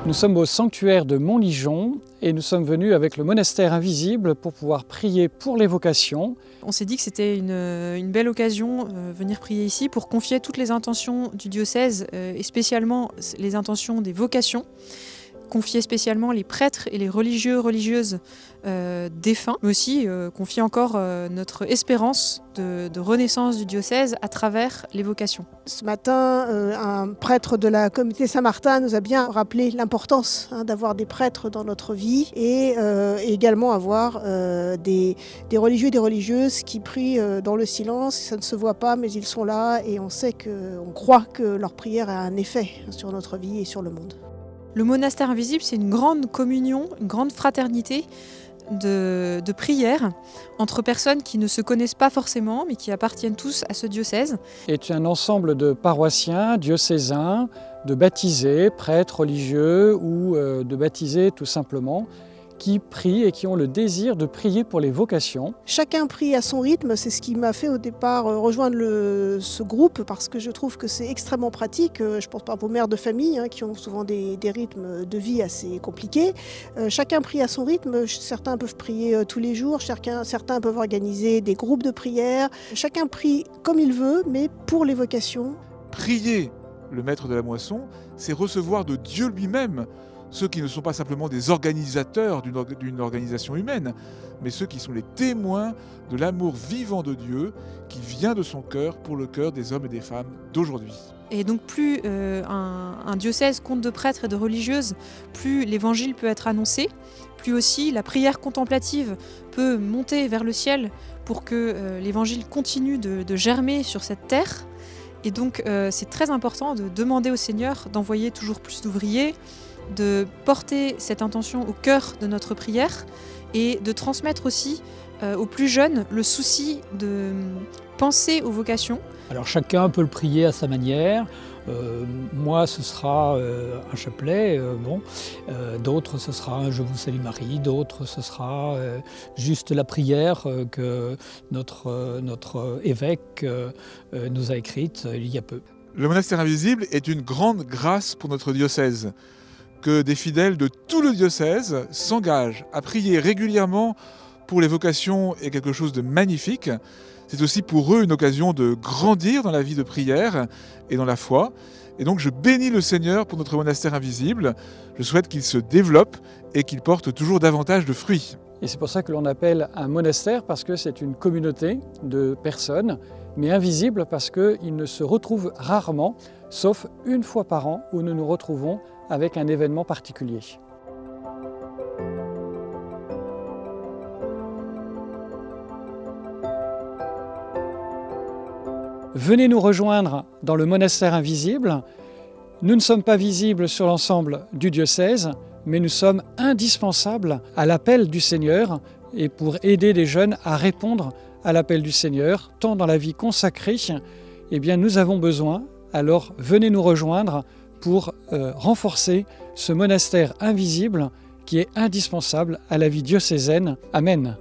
Nous sommes au sanctuaire de Montligeon et nous sommes venus avec le monastère invisible pour pouvoir prier pour les vocations. On s'est dit que c'était une belle occasion venir prier ici pour confier toutes les intentions du diocèse et spécialement les intentions des vocations. Confier spécialement les prêtres et les religieuses défunts, mais aussi confier encore notre espérance de renaissance du diocèse à travers les vocations. Ce matin, un prêtre de la communauté Saint-Martin nous a bien rappelé l'importance d'avoir des prêtres dans notre vie et également avoir des religieux et des religieuses qui prient dans le silence. Ça ne se voit pas, mais ils sont là et on croit que leur prière a un effet sur notre vie et sur le monde. Le monastère invisible, c'est une grande communion, une grande fraternité de prières entre personnes qui ne se connaissent pas forcément, mais qui appartiennent tous à ce diocèse. C'est un ensemble de paroissiens, diocésains, de baptisés, prêtres religieux ou de baptisés tout simplement, qui prient et qui ont le désir de prier pour les vocations. Chacun prie à son rythme, c'est ce qui m'a fait au départ rejoindre ce groupe parce que je trouve que c'est extrêmement pratique. Je pense pas aux mères de famille qui ont souvent des rythmes de vie assez compliqués. Chacun prie à son rythme, certains peuvent prier tous les jours, certains peuvent organiser des groupes de prière. Chacun prie comme il veut, mais pour les vocations. Prier le maître de la moisson, c'est recevoir de Dieu lui-même ceux qui ne sont pas simplement des organisateurs d'une organisation humaine, mais ceux qui sont les témoins de l'amour vivant de Dieu qui vient de son cœur pour le cœur des hommes et des femmes d'aujourd'hui. Et donc plus un diocèse compte de prêtres et de religieuses, plus l'évangile peut être annoncé, plus aussi la prière contemplative peut monter vers le ciel pour que l'évangile continue de germer sur cette terre. Et donc c'est très important de demander au Seigneur d'envoyer toujours plus d'ouvriers, de porter cette intention au cœur de notre prière et de transmettre aussi aux plus jeunes le souci de penser aux vocations. Alors chacun peut le prier à sa manière. Moi ce sera un chapelet, d'autres ce sera un Je vous salue Marie, d'autres ce sera juste la prière que notre évêque nous a écrite il y a peu. Le monastère invisible est une grande grâce pour notre diocèse. Que des fidèles de tout le diocèse s'engagent à prier régulièrement pour les vocations est quelque chose de magnifique. C'est aussi pour eux une occasion de grandir dans la vie de prière et dans la foi. Et donc je bénis le Seigneur pour notre monastère invisible. Je souhaite qu'il se développe et qu'il porte toujours davantage de fruits. Et c'est pour ça que l'on appelle un monastère, parce que c'est une communauté de personnes, mais invisible parce qu'ils ne se retrouvent rarement, sauf une fois par an où nous nous retrouvons avec un événement particulier. Venez nous rejoindre dans le monastère invisible. Nous ne sommes pas visibles sur l'ensemble du diocèse, mais nous sommes indispensables à l'appel du Seigneur et pour aider les jeunes à répondre à l'appel du Seigneur, tant dans la vie consacrée, nous avons besoin. Alors venez nous rejoindre pour renforcer ce monastère invisible qui est indispensable à la vie diocésaine. Amen.